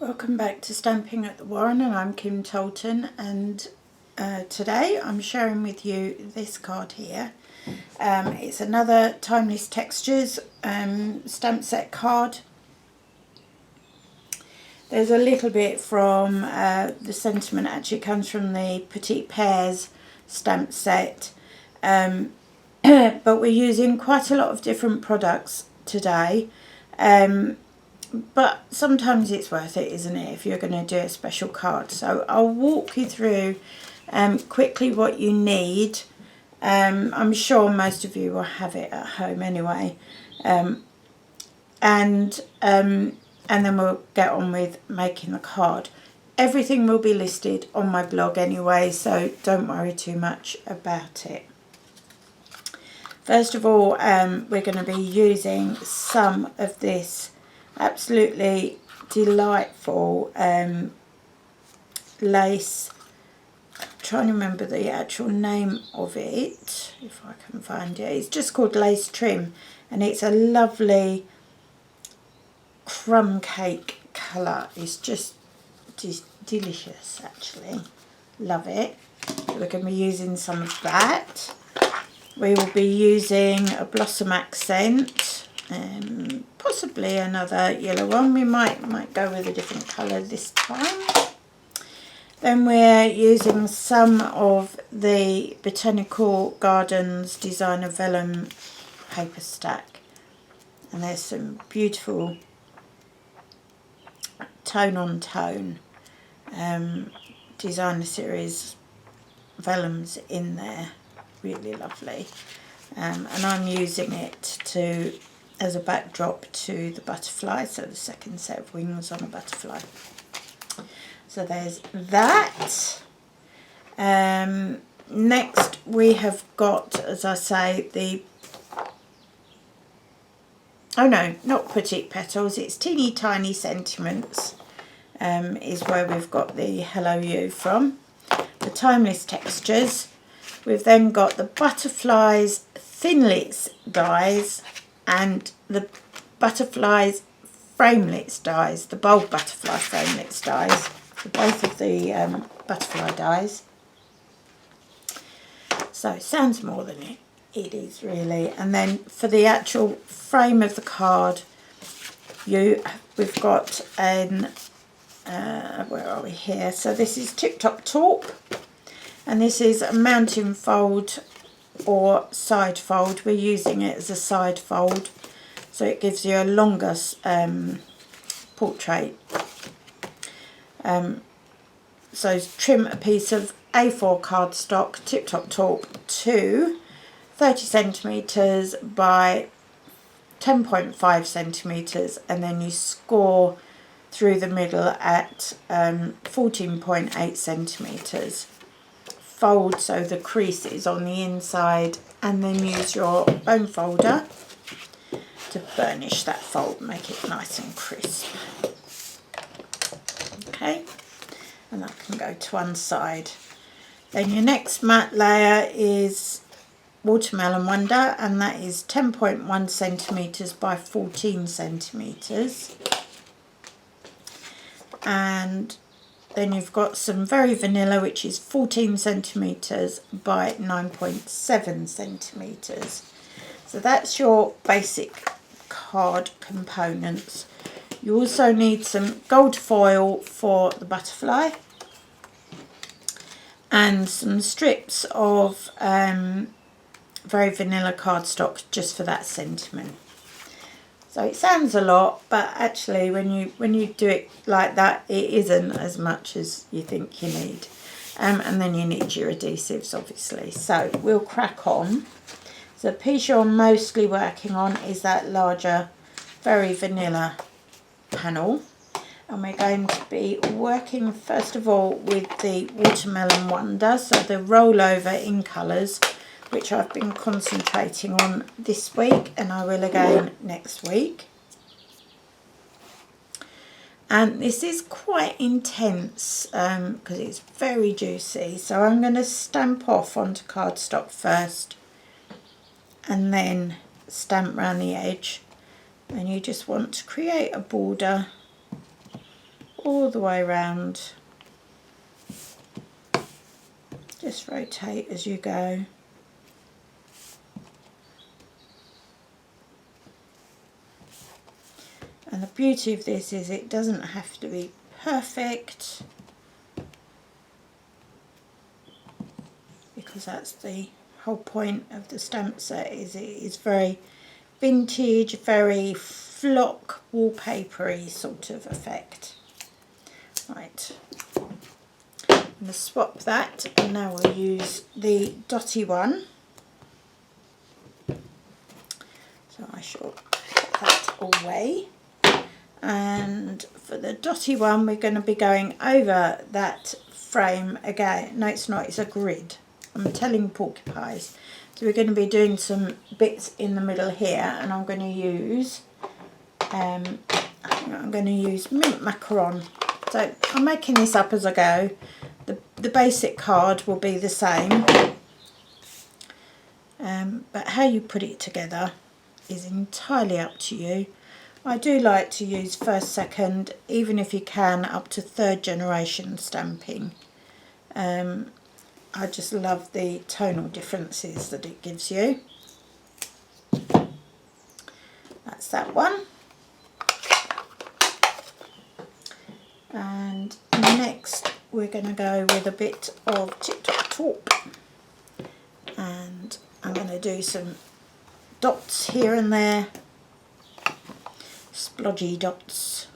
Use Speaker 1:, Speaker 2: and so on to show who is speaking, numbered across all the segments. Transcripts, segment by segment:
Speaker 1: Welcome back to Stamping at the Warren, and I'm Kim Tolton, and today I'm sharing with you this card here. It's another Timeless Textures stamp set card. There's a little bit from the sentiment actually comes from the Petite Pears stamp set, but we're using quite a lot of different products today. But sometimes it's worth it, isn't it, if you're going to do a special card. So I'll walk you through quickly what you need. I'm sure most of you will have it at home anyway. And then we'll get on with making the card. Everything will be listed on my blog anyway, so don't worry too much about it. First of all, we're going to be using some of this absolutely delightful lace. I'm trying to remember the actual name of it, if I can find it. It's just called Lace Trim, and it's a lovely crumb cake colour. It's just delicious, actually. Love it. So we're going to be using some of that. We will be using a blossom accent, possibly another yellow one. We might go with a different colour this time. Then we're using some of the Botanical Gardens Designer Vellum paper stack, and there's some beautiful tone on tone designer series vellums in there. Really lovely, and I'm using it as a backdrop to the butterfly, so the second set of wings on a butterfly. So there's that. Next we have got, as I say, not Petite Petals, it's Teeny Tiny Sentiments, is where we've got the Hello You from. The Timeless Textures. We've then got the Butterflies Thinlits dies and the Butterflies Framelits dies, the Bold Butterfly Framelits dies, so both of the butterfly dies. So it sounds more than it is really. And then for the actual frame of the card, we've got an, where are we here? So this is Tip Top Taupe. And this is a mountain fold or side fold. We're using it as a side fold, so it gives you a longer portrait. So trim a piece of A4 cardstock, Tip Top Taupe, to 30 centimetres by 10.5 centimetres, and then you score through the middle at 14.8 centimetres. Fold so the crease is on the inside, and then use your bone folder to burnish that fold, make it nice and crisp. Okay, and that can go to one side. Then your next matte layer is Watermelon Wonder, and that is 10.1 centimetres by 14 centimetres. And then you've got some Very Vanilla, which is 14 centimetres by 9.7 centimetres. So that's your basic card components. You also need some gold foil for the butterfly and some strips of Very Vanilla cardstock just for that sentiment. So it sounds a lot, but actually when you do it like that, it isn't as much as you think you need. And then you need your adhesives, obviously. So we'll crack on. So the piece you're mostly working on is that larger Very Vanilla panel. And we're going to be working first of all with the Watermelon Wonder, so the rollover in colours, which I've been concentrating on this week, and I will again next week. And this is quite intense because it's very juicy, so I'm going to stamp off onto cardstock first and then stamp around the edge. And you just want to create a border all the way around. Just rotate as you go. And the beauty of this is it doesn't have to be perfect, because that's the whole point of the stamp set, is it is very vintage, very flock wallpapery sort of effect. Right, I'm going to swap that, and now we'll use the dotty one. So I shall put that away. And for the dotty one, we're going to be going over that frame again. No, it's not, it's a grid. I'm telling porcupines. So we're going to be doing some bits in the middle here, and I'm going to use I think I'm going to use mint macaron. So I'm making this up as I go. The basic card will be the same, but how you put it together is entirely up to you. I do like to use first, second, even if you can, up to third generation stamping. I just love the tonal differences that it gives you. That's that one. And next we're going to go with a bit of Tip Top Top. And I'm going to do some dots here and there. Splodgy dots,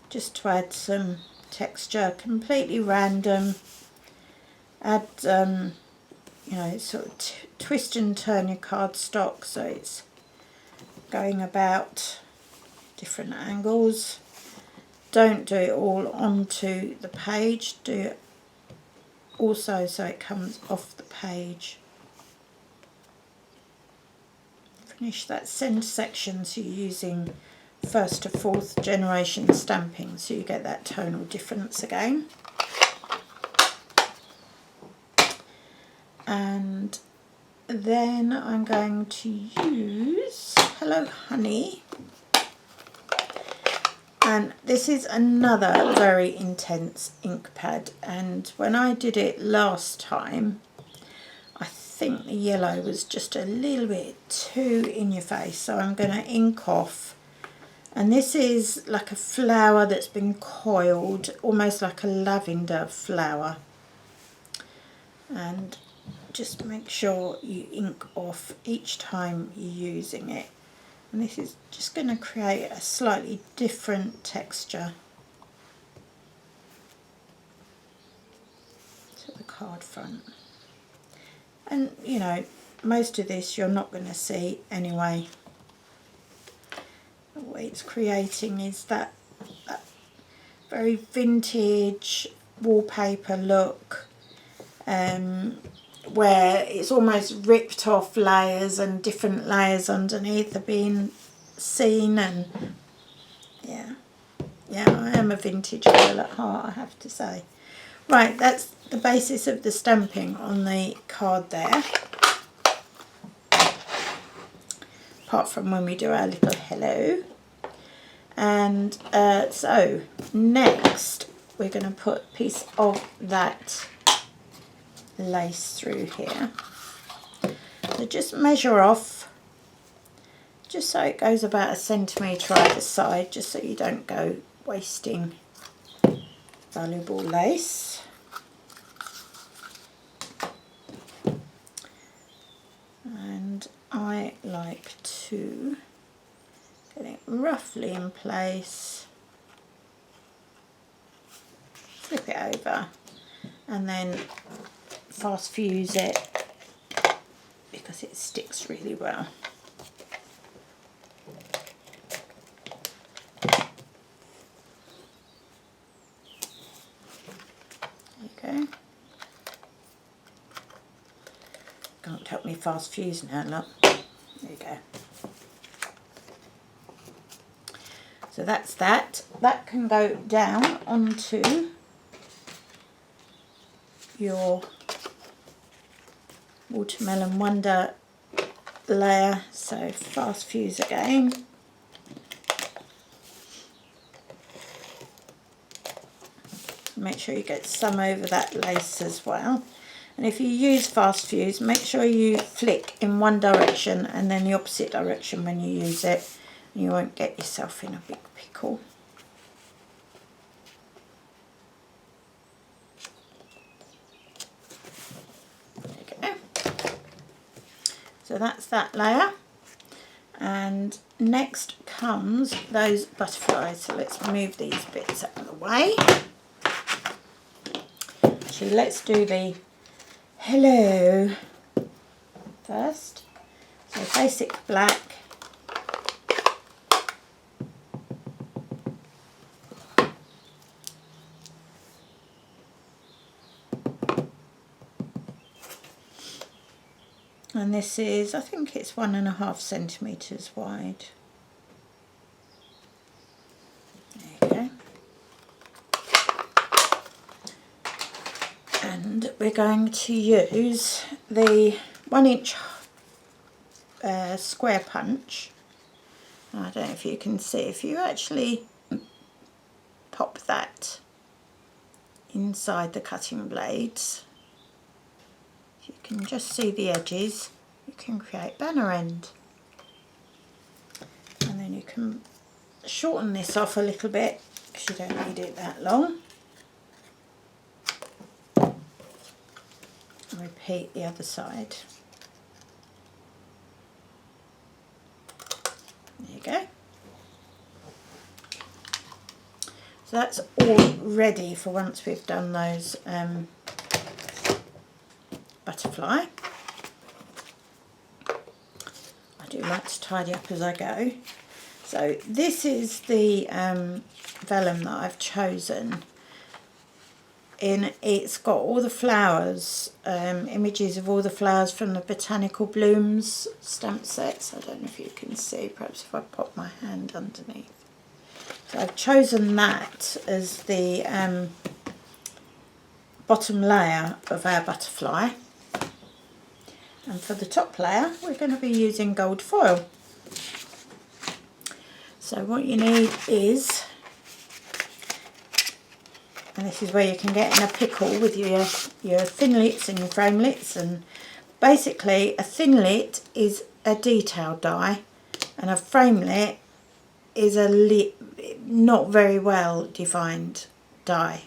Speaker 1: just to add some texture, completely random. Add you know, sort of twist and turn your cardstock so it's going about different angles. Don't do it all onto the page, do it also so it comes off the page. Finish that centre section so you're using first to fourth generation stamping, so you get that tonal difference again. And then I'm going to use Hello Honey, and this is another very intense ink pad, and when I did it last time I think the yellow was just a little bit too in your face, so I'm going to ink off. And this is like a flower that's been coiled, almost like a lavender flower. And just make sure you ink off each time you're using it. And this is just going to create a slightly different texture to the card front. And you know, most of this you're not going to see anyway. What it's creating is that very vintage wallpaper look, where it's almost ripped off layers and different layers underneath are being seen. And yeah, I am a vintage girl at heart, I have to say. Right, that's the basis of the stamping on the card there. Apart from when we do our little hello. And so next we're going to put a piece of that lace through here. So just measure off, just so it goes about 1 centimetre either side, just so you don't go wasting valuable lace. And I like to get it roughly in place, flip it over, and then fast fuse it because it sticks really well. There you go. Can't help me fast fuse now, look. There you go. So that's that. That can go down onto your Watermelon Wonder layer. So fast fuse again. Make sure you get some over that lace as well. And if you use fast fuse, make sure you flick in one direction and then the opposite direction when you use it, and you won't get yourself in a big pickle. There you go. So that's that layer. And next comes those butterflies. So let's move these bits out of the way. Actually, let's do the hello first. So basic black. And this is, I think it's 1.5 centimetres wide. There you go. And we're going to use the 1-inch square punch. I don't know if you can see, if you actually pop that inside the cutting blades, you can just see the edges, you can create banner end. And then you can shorten this off a little bit because you don't need it that long. And repeat the other side. There you go. So that's all ready for once we've done those butterfly. I do like to tidy up as I go. So this is the vellum that I've chosen. It's got all the flowers, images of all the flowers from the Botanical Blooms stamp sets. I don't know if you can see, perhaps if I pop my hand underneath. So I've chosen that as the bottom layer of our butterfly. And for the top layer, we're going to be using gold foil. So what you need is, and this is where you can get in a pickle with your thinlits and your framelits, and basically a thinlit is a detail die and a framelit is a not very well defined die.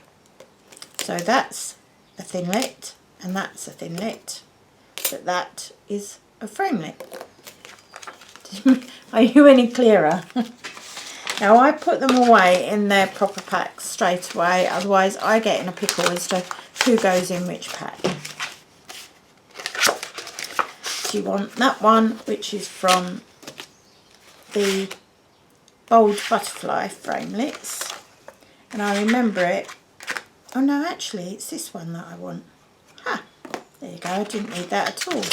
Speaker 1: So that's a thinlit and that's a thinlit, but that is a framelit. Are you any clearer? Now I put them away in their proper packs straight away, otherwise I get in a pickle as to who goes in which pack. So you want that one, which is from the Bold Butterfly framelits, and I remember it. Oh no, actually it's this one that I want. Ha! There you go, I didn't need that at all.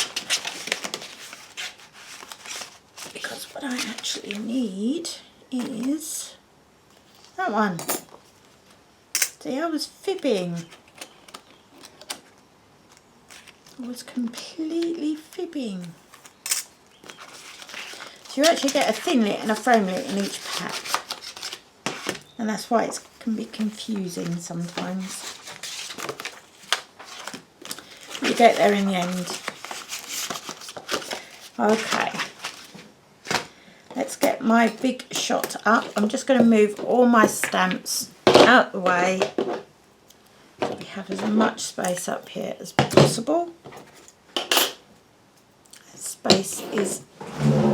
Speaker 1: Because what I actually need is that one. See, I was fibbing. I was completely fibbing. So you actually get a thinlit and a framelit in each pack. And that's why it can be confusing sometimes. You get there in the end. Okay. Let's get my big shot up. I'm just going to move all my stamps out the way so we have as much space up here as possible. Space is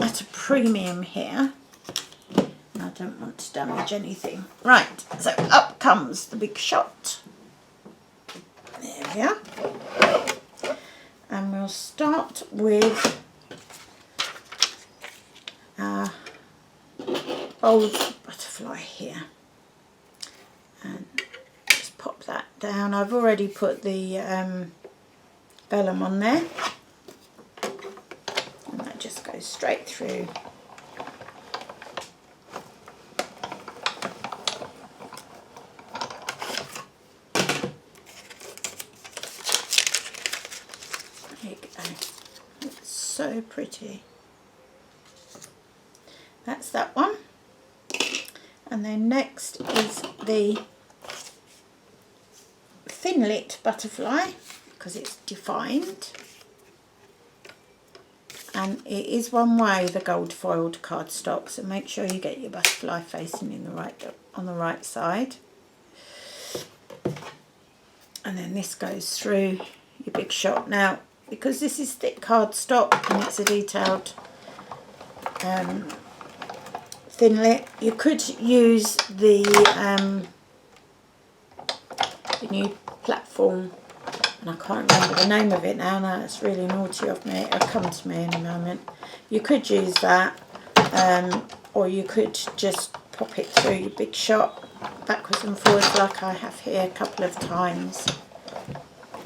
Speaker 1: at a premium here. And I don't want to damage anything. Right, so up comes the big shot. There we are. And we'll start with our Bold Butterfly here. And just pop that down. I've already put the vellum on there. And that just goes straight through. There you go. It's so pretty. That's that one. And then next is the thin lit butterfly because it's defined. And it is one way, the gold foiled cardstock, so make sure you get your butterfly facing in on the right side. And then this goes through your big shot. Now, because this is thick cardstock and it's a detailed thin lit, you could use the new platform, and I can't remember the name of it now. No, it's really naughty of me. It'll come to me in a moment. You could use that, or you could just pop it through your big shot backwards and forwards like I have here a couple of times.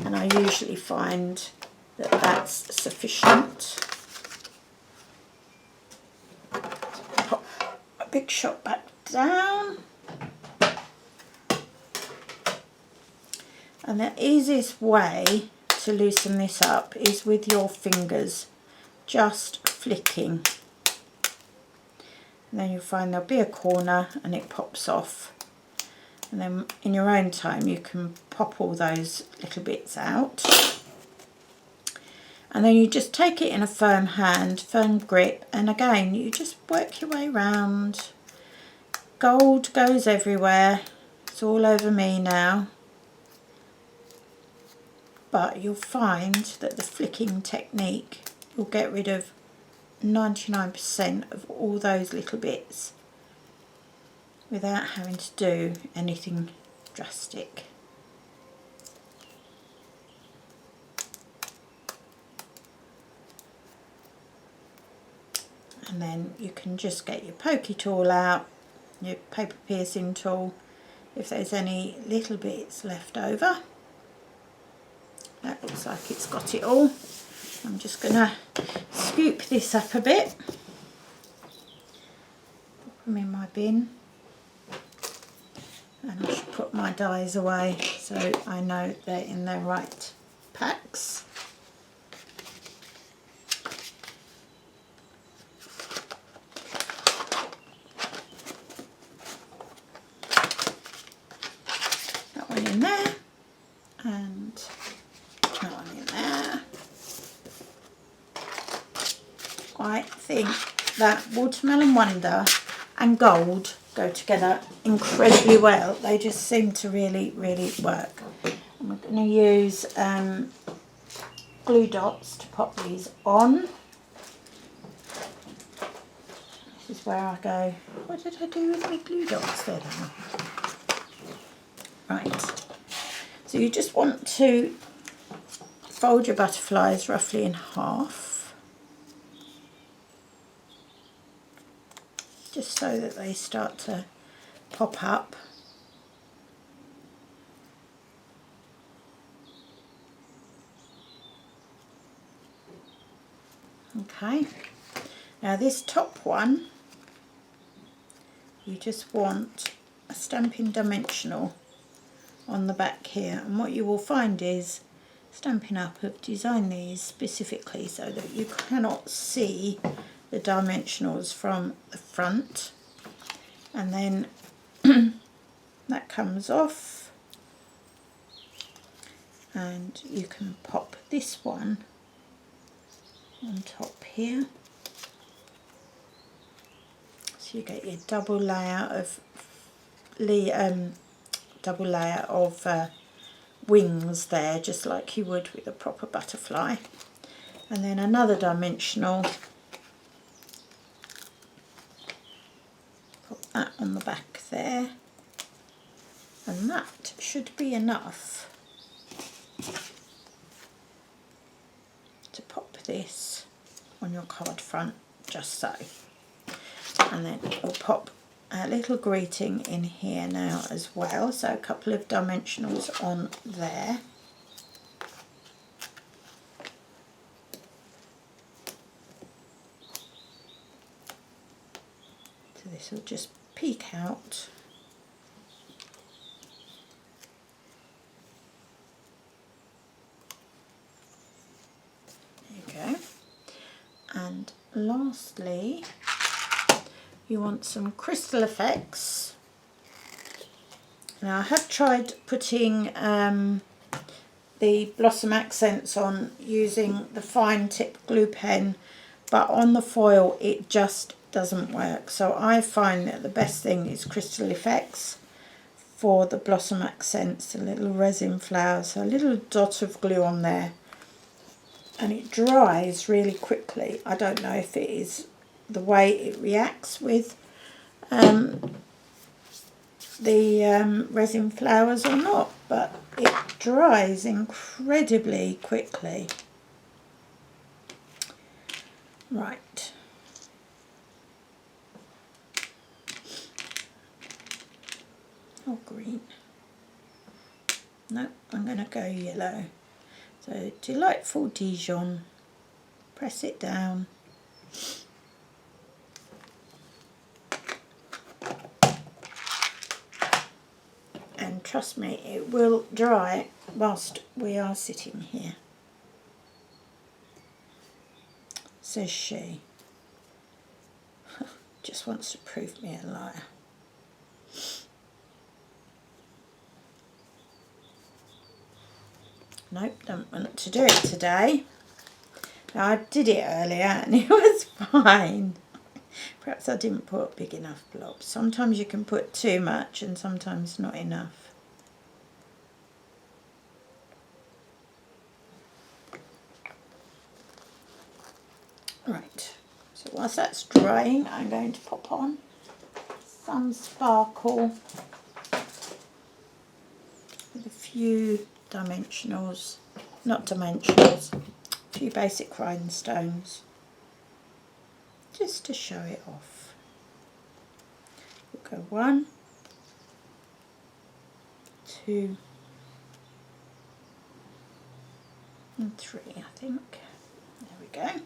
Speaker 1: And I usually find that that's sufficient. Pop a big shot back down. And the easiest way to loosen this up is with your fingers, just flicking. And then you'll find there'll be a corner and it pops off. And then in your own time you can pop all those little bits out. And then you just take it in a firm hand, firm grip, and again you just work your way round. Gold goes everywhere. It's all over me now. But you'll find that the flicking technique will get rid of 99% of all those little bits without having to do anything drastic. And then you can just get your pokey tool out, your paper piercing tool, if there's any little bits left over. That looks like it's got it all. I'm just going to scoop this up a bit, put them in my bin, and I should put my dies away so I know they're in their right packs. That one in there, and that one in there. I think that Watermelon Wonder and gold go together incredibly well. They just seem to really, really work. And we're going to use glue dots to pop these on. This is where I go, what did I do with my glue dots? There they are. Right. So you just want to fold your butterflies roughly in half. Just so that they start to pop up. Okay, now this top one, you just want a Stampin' dimensional on the back here, and what you will find is Stampin' Up have designed these specifically so that you cannot see the dimensionals from the front, and then that comes off and you can pop this one on top here, so you get your double layer of wings there, just like you would with a proper butterfly, and then another dimensional. Put that on the back there, and that should be enough to pop this on your card front, just so. And then we'll pop a little greeting in here now as well, so a couple of dimensionals on there. So this will just peek out. There you go. And lastly, you want some crystal effects. Now I have tried putting the blossom accents on using the fine tip glue pen, but on the foil it just doesn't work. So I find that the best thing is Crystal Effects for the blossom accents, the little resin flowers. So a little dot of glue on there, and it dries really quickly. I don't know if it is the way it reacts with the resin flowers or not, but it dries incredibly quickly. Right. Oh, green. No, I'm going to go yellow. So Delightful Dijon. Press it down. And trust me, it will dry whilst we are sitting here, says she. Just wants to prove me a liar. Nope, don't want to do it today. Now, I did it earlier and it was fine. Perhaps I didn't put big enough blobs. Sometimes you can put too much and sometimes not enough. Right, so whilst that's drying, I'm going to pop on some sparkle with a few dimensionals, not dimensionals, a few basic rhinestones, just to show it off. We'll go 1, 2 and 3, I think. There we go.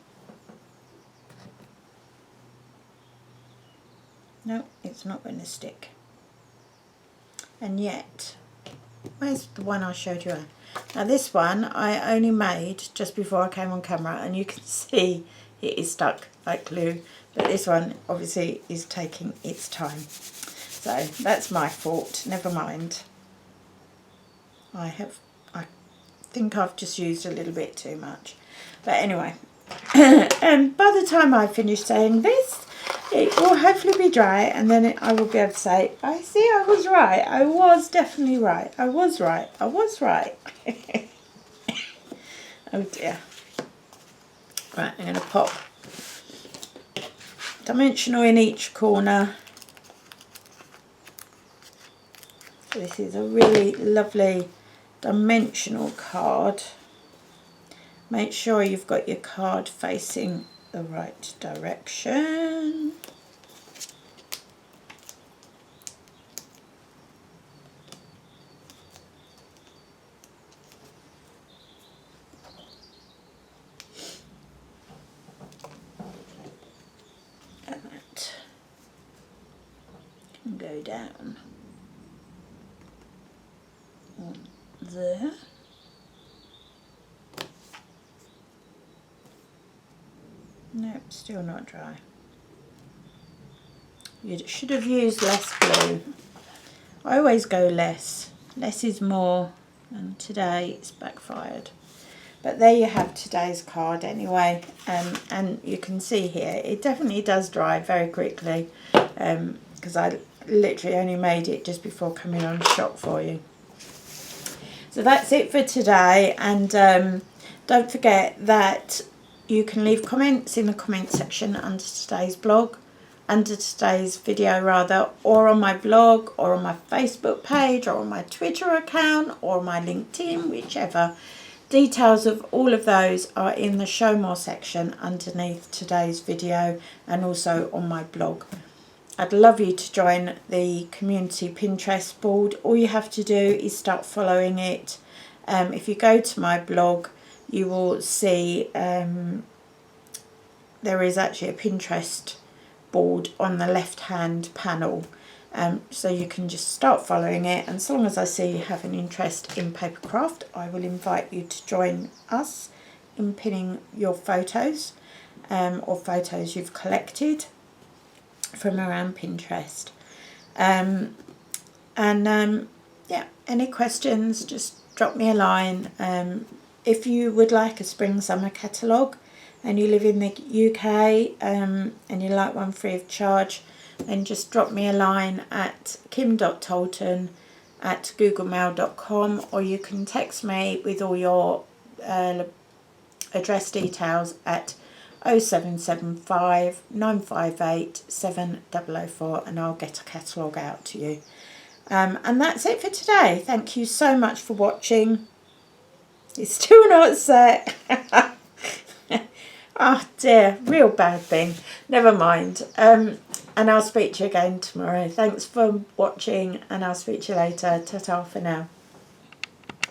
Speaker 1: No, it's not going to stick. And yet, where's the one I showed you? Now this one I only made just before I came on camera, and you can see it is stuck like glue. But this one obviously is taking its time. So that's my fault, never mind. I think I've just used a little bit too much. But anyway, and by the time I finish saying this, it will hopefully be dry, and then I will be able to say, I see, I was right. I was definitely right. I was right. I was right. Oh dear. Right, I'm going to pop dimensional in each corner. This is a really lovely dimensional card. Make sure you've got your card facing the right direction. And that can go down on there. Nope, still not dry. You should have used less glue. I always go less. Less is more, and today it's backfired. But there you have today's card anyway. And you can see here, it definitely does dry very quickly, because I literally only made it just before coming on shop for you. So that's it for today, and don't forget that you can leave comments in the comment section under today's video rather, or on my blog, or on my Facebook page, or on my Twitter account, or my LinkedIn, whichever. Details of all of those are in the show more section underneath today's video, and also on my blog. I'd love you to join the community Pinterest board. All you have to do is start following it. If you go to my blog, you will see there is actually a Pinterest board on the left hand panel, so you can just start following it, and so long as I see you have an interest in Papercraft, I will invite you to join us in pinning your photos, or photos you've collected from around Pinterest. Yeah, any questions, just drop me a line. If you would like a spring summer catalogue and you live in the UK and you like one free of charge, then just drop me a line at kim.tolton@googlemail.com, or you can text me with all your address details at 0775 958 7004, and I'll get a catalogue out to you. And that's it for today. Thank you so much for watching. It's still not set. Oh dear, real bad thing. Never mind. And I'll speak to you again tomorrow. Thanks for watching, and I'll speak to you later. Ta-ta for now.